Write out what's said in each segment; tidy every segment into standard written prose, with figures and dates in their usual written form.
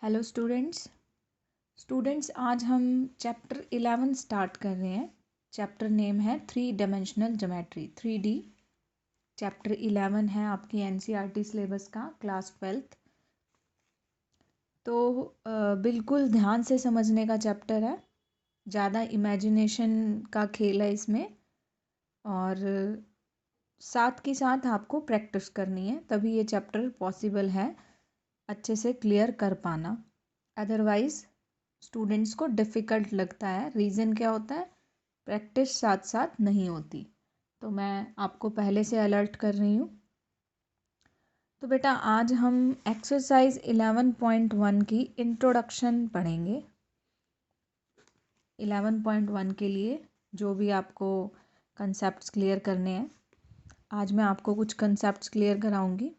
Hello students आज हम chapter 11 start कर रहे हैं। चैप्टर नेम है 3 डायमेंशनल ज्योमेट्री 3D। चैप्टर 11 है आपकी एनसीईआरटी सिलेबस का क्लास 12th। तो बिल्कुल ध्यान से समझने का चैप्टर है, ज़्यादा इमेजिनेशन का खेल है इसमें, और साथ के साथ आपको प्रैक्टिस करनी है, तभी ये चैप्टर पॉसिबल है अच्छे से क्लियर कर पाना। अदरवाइज़ स्टूडेंट्स को डिफ़िकल्ट लगता है। रीज़न क्या होता है? प्रैक्टिस साथ साथ नहीं होती। तो मैं आपको पहले से अलर्ट कर रही हूँ। तो बेटा आज हम एक्सरसाइज 11.1 की इंट्रोडक्शन पढ़ेंगे। 11.1 के लिए जो भी आपको कंसेप्ट्स क्लियर करने हैं, आज मैं आपको कुछ कंसेप्ट्स क्लियर कराऊंगी।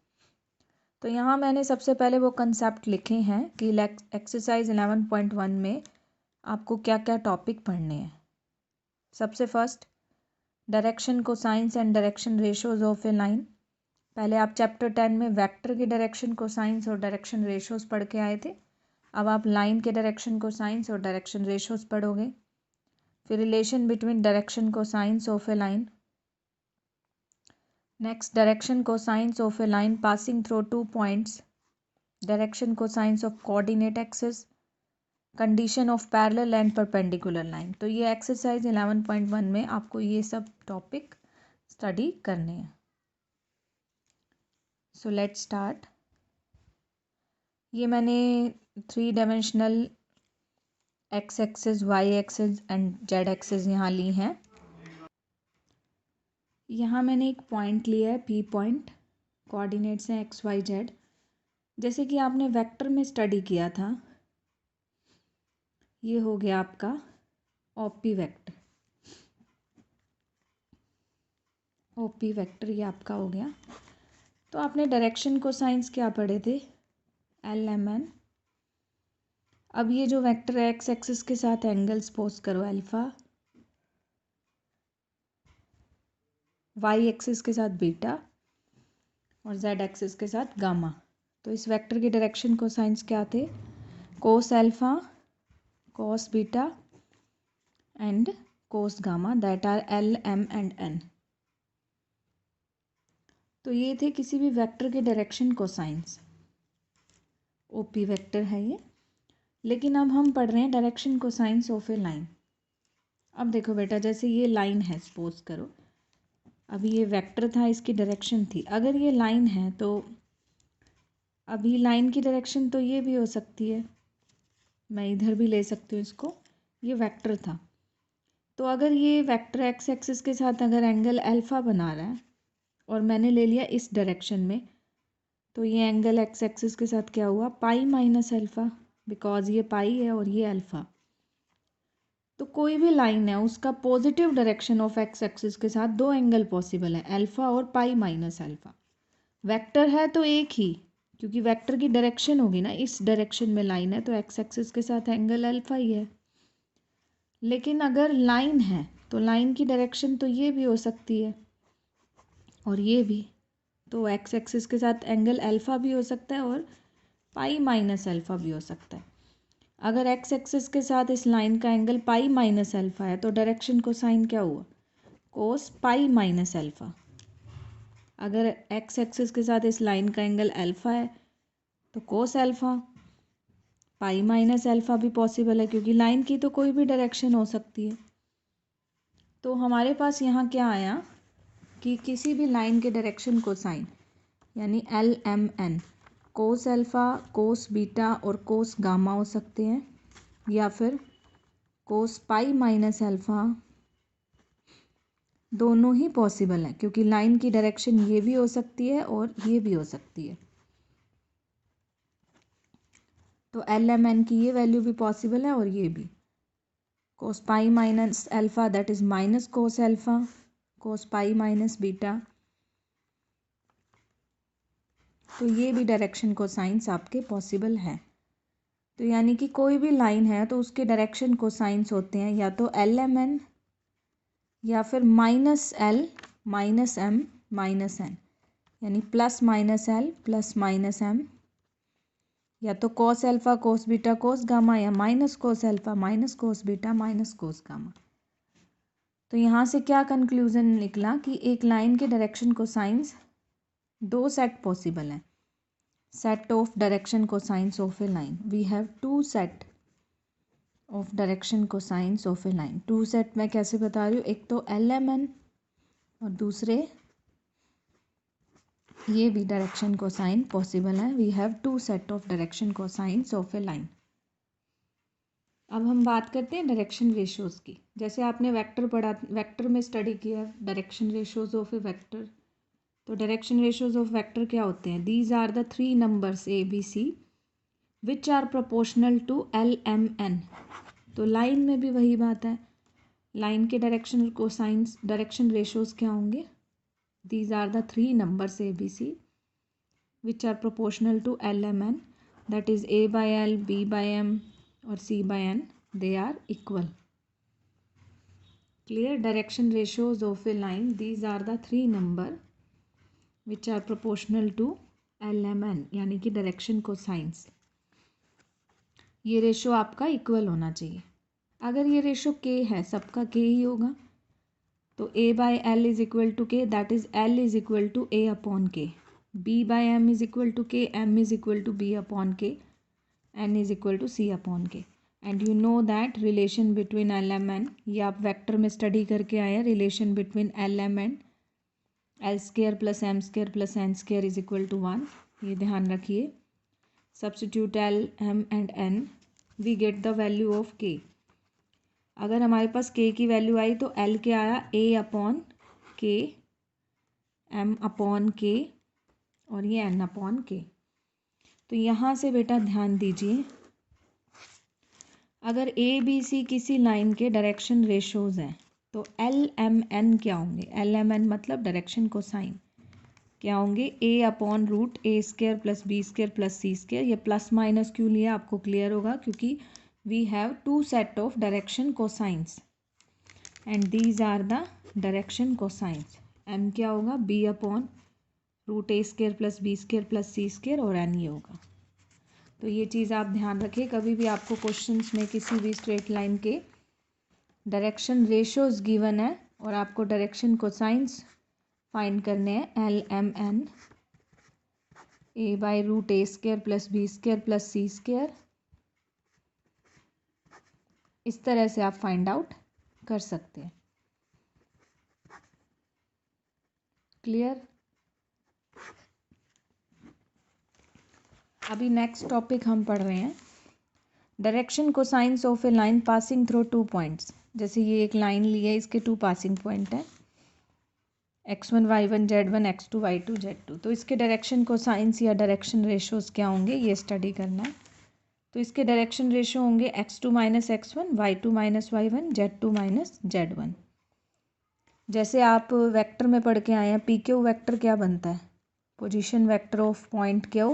तो यहाँ मैंने सबसे पहले वो कंसेप्ट लिखे हैं कि एक्सरसाइज 11.1 में आपको क्या क्या टॉपिक पढ़ने हैं। सबसे first, direction cosines and direction ratios of a line. पहले आप चैप्टर 10 में वेक्टर की डायरेक्शन कोसाइंस और डायरेक्शन रेशोज पढ़ के आए थे। अब आप लाइन के डायरेक्शन कोसाइंस और डायरेक्शन रेशोज पढ़ोगे। फिर relation between direction cosines of a line. Next, direction cosines of a line passing through 2 points, direction cosines of coordinate axis, condition of parallel and perpendicular line. तो ये exercise 11.1 में आपको ये सब topic study करने हैं। So let's start. ये मैंने 3 dimensional x axis, y axis and z axis यहाँ ली हैं। यहाँ मैंने एक पॉइंट लिया है, पी पॉइंट। कोऑर्डिनेट्स हैं एक्स वाई जेड। जैसे कि आपने वेक्टर में स्टडी किया था, ये हो गया आपका ओपी वेक्टर। ओपी वेक्टर ये आपका हो गया। तो आपने डायरेक्शन कोसाइंस क्या पढ़े थे? L m n. अब ये जो वेक्टर है एक्स एक्सिस के साथ एंगल सपोज करो अल्फा, वाई एक्सिस के साथ बीटा और जेड एक्सिस के साथ गामा। तो इस वेक्टर के डायरेक्शन कोसाइंस क्या थे? Cos alpha, cos beta and cos gamma, that are l m and n. तो ये थे किसी भी वेक्टर के डायरेक्शन कोसाइंस। ओपी वेक्टर है ये। लेकिन अब हम पढ़ रहे हैं direction cosines of a line. अब देखो बेटा, जैसे ये लाइन है सपोज करो, अभी ये वेक्टर था, इसकी डायरेक्शन थी। अगर ये लाइन है तो अभी लाइन की डायरेक्शन तो ये भी हो सकती है, मैं इधर भी ले सकती हूँ इसको। ये वेक्टर था, तो अगर ये वेक्टर एक्स एक्सिस के साथ अगर एंगल अल्फा बना रहा है और मैंने ले लिया इस डायरेक्शन में, तो ये एंगल एक्स एक्सिस के साथ क्या हुआ? पाई माइनस अल्फा, बिकॉज ये पाई है और ये अल्फा। तो कोई भी लाइन है उसका positive direction of x axis के साथ दो एंगल पॉसिबल है, अल्फा और पाई माइनस अल्फा। वेक्टर है तो एक ही, क्योंकि वेक्टर की डायरेक्शन होगी ना, इस डायरेक्शन में लाइन है तो एक्स एक्सिस के साथ एंगल अल्फा ही है। लेकिन अगर लाइन है तो लाइन की डायरेक्शन तो ये भी हो सकती है और ये भी, तो एक्स एक्सिस के साथ एंगल अल्फा भी हो सकता है और पाई माइनस अल्फा भी हो सकता है। अगर एक्स एक्सिस के साथ इस लाइन का एंगल पाई माइनस अल्फा है तो डायरेक्शन कोसाइन क्या हुआ? कोस पाई माइनस अल्फा। अगर एक्स एक्सिस के साथ इस लाइन का एंगल अल्फा है तो कोस अल्फा। पाई माइनस अल्फा भी पॉसिबल है, क्योंकि लाइन की तो कोई भी डायरेक्शन हो सकती है। तो हमारे पास यहाँ क्या आया कि किसी भी लाइन के डायरेक्शन कोसाइन यानी l m n cos alpha, cos beta और कोस गामा हो सकते हैं, या फिर कोस पाई माइनस अल्फा। दोनों ही पॉसिबल है, क्योंकि लाइन की डायरेक्शन ये भी हो सकती है और ये भी हो सकती है। तो एल एम एन की ये वैल्यू भी पॉसिबल है और ये भी। Cos pi minus alpha that is minus cos alpha, cos pi minus beta. तो ये भी डायरेक्शन कोसाइंस आपके पॉसिबल है। तो यानी कि कोई भी लाइन है तो उसके डायरेक्शन कोसाइंस होते हैं या तो एल एम एन या फिर minus L minus M minus N, यानी plus minus L plus minus M या तो cos alpha cos beta cos gamma, या minus cos alpha minus cos beta minus cos gamma. तो यहाँ से क्या कंक्लूजन निकला कि एक लाइन के डायरेक्शन कोसाइंस दो सेट पॉसिबल हैं। Set of direction cosines of a line, we have two set of direction cosines of a line. Two set मैं कैसे बता रही हूँ, एक तो LMN और दूसरे ये भी डायरेक्शन कोसाइन पॉसिबल है। We have two set of direction cosines of a line. अब हम बात करते हैं डायरेक्शन रेशियोज की। जैसे आपने वेक्टर पढ़ा, वेक्टर में स्टडी किया direction ratios of a vector. तो डायरेक्शन रेशियोज ऑफ वेक्टर क्या होते हैं? These are the three numbers ABC which are proportional to LMN। तो लाइन में भी वही बात है, लाइन के डायरेक्शन कोसाइंस डायरेक्शन रेशियोज क्या होंगे? These are the three numbers ABC which are proportional to LMN, that is A by L, B by M or C by N. They are equal. Clear? Direction ratios of a line. These are the three number which are proportional to LMN, यानी कि direction cosines. ये ratio आपका equal होना चाहिए। अगर ये ratio K है, सबका K ही होगा, तो A by L is equal to K, that is L is equal to A upon K. B by M is equal to K, M is equal to B upon K, N is equal to C upon K. And you know that relation between LMN, ये आप vector में study करके आए हैं, relation between LMN L square plus M square plus N square is equal to 1. ये ध्यान रखिए। Substitute L, M and N, we get the value of K. अगर हमारे पास K की वैल्यू आई तो L क्या आया? A upon K, M upon K और ये N अपॉन K। तो यहाँ से बेटा ध्यान दीजिए, अगर ABC किसी लाइन के डायरेक्शन रेशोज हैं तो LMN क्या होंगे? LMN मतलब डायरेक्शन कोसाइन क्या होंगे? A upon root A square plus B square plus C square. ये प्लस माइनस क्यों लिया आपको क्लियर होगा, क्योंकि we have two set of direction cosines and these are the direction cosines. M क्या होगा? B upon root A square plus B square plus C square और N ये होगा। तो ये चीज़ आप ध्यान रखिए, कभी भी आपको क्वेश्चंस में किसी भी स्ट्रेट लाइन के डायरेक्शन रेशियोज गिवन है और आपको डायरेक्शन कोसाइंस फाइंड करने हैं, LMN A by root A square plus B square plus C square, इस तरह से आप फाइंड आउट कर सकते हैं। क्लियर? अभी नेक्स्ट टॉपिक हम पढ़ रहे हैं direction cosines of a line passing through two points. जैसे ये एक लाइन ली है, इसके टू पासिंग पॉइंट है x1 y1 z1 x2 y2 z2। तो इसके डायरेक्शन कोसाइंस या डायरेक्शन रेशियोज क्या होंगे ये स्टडी करना है। तो इसके डायरेक्शन रेशियो होंगे x2 minus x1, y2 minus y1, z2 minus z1। जैसे आप वेक्टर में पढ़ के आए हैं, PQ वेक्टर क्या बनता है? Position vector of point Q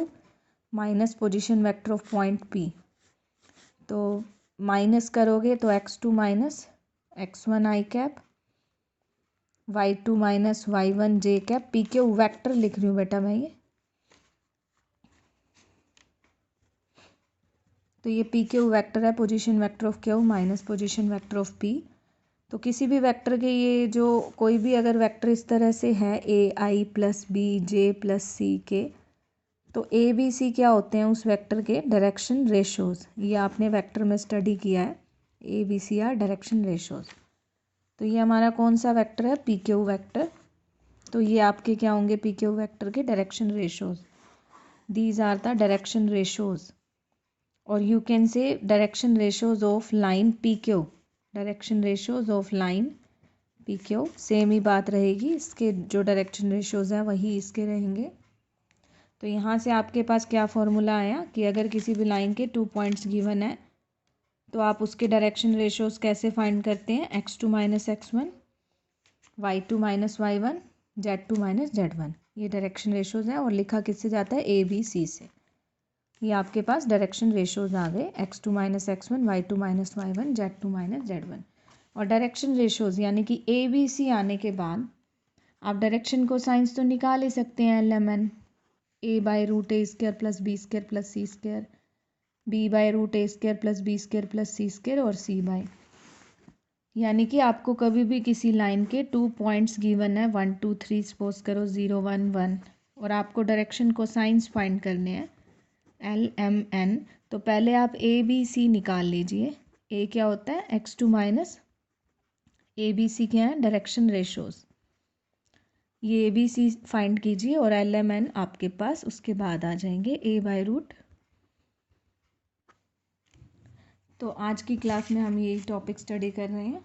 minus position vector of point P। तो माइनस करोगे तो x2 minus x1 i cap, y2 minus y1 j cap. PQ vector लिख रही हूँ बेटा मैं ये। तो ये PQ वेक्टर है, position vector of Q minus position vector of P। तो किसी भी वेक्टर के ये जो कोई भी अगर वेक्टर इस तरह से है AI plus B J plus C के, तो ABC क्या होते हैं उस वेक्टर के? Direction ratios. ये आपने वेक्टर में स्टडी किया है, ABC आर डायरेक्शन रेशियोज। तो ये हमारा कौन सा वेक्टर है? PQ vector. तो ये आपके क्या होंगे? PQ वेक्टर के direction ratios. These are the direction ratios. और you can say direction ratios of line PQ, direction ratios of line PQ। Same ही बात रहेगी, इसके जो डायरेक्शन रेशियोज हैं वही इसके रहेंगे। तो यहाँ से आपके पास क्या फॉर्मूला आया कि अगर किसी भी लाइन के 2 पॉइंट्स गिवन है तो आप उसके डायरेक्शन रेशियोज कैसे फाइंड करते हैं? x2 minus x1, y2 minus y1, z2 minus z1। ये डायरेक्शन रेशियोज हैं और लिखा किससे जाता है? ABC से। ये आपके पास डायरेक्शन रेशियोज आ गए, x2 minus x1, y2 minus y1, z2 minus z1। और डायरेक्शन रेशियोज यानी कि ABC आने के बाद आप डायरेक्शन कोसाइंस तो निकाल ही सकते हैं। LMN A by root A square plus B square plus C square b/√a² + b² + c² और c/, यानी कि आपको कभी भी किसी लाइन के 2 पॉइंट्स गिवन है 1 2 3 सपोज करो 0 1 1 और आपको डायरेक्शन कोसाइंस फाइंड करने हैं LMN, तो पहले आप ABC निकाल लीजिए। A क्या होता है x2 - ABC क्या है डायरेक्शन रेशोज़, ये ABC फाइंड कीजिए और LMN आपके पास उसके बाद आ जाएंगे a/√। तो आज की क्लास में हम यही टॉपिक स्टडी कर रहे हैं।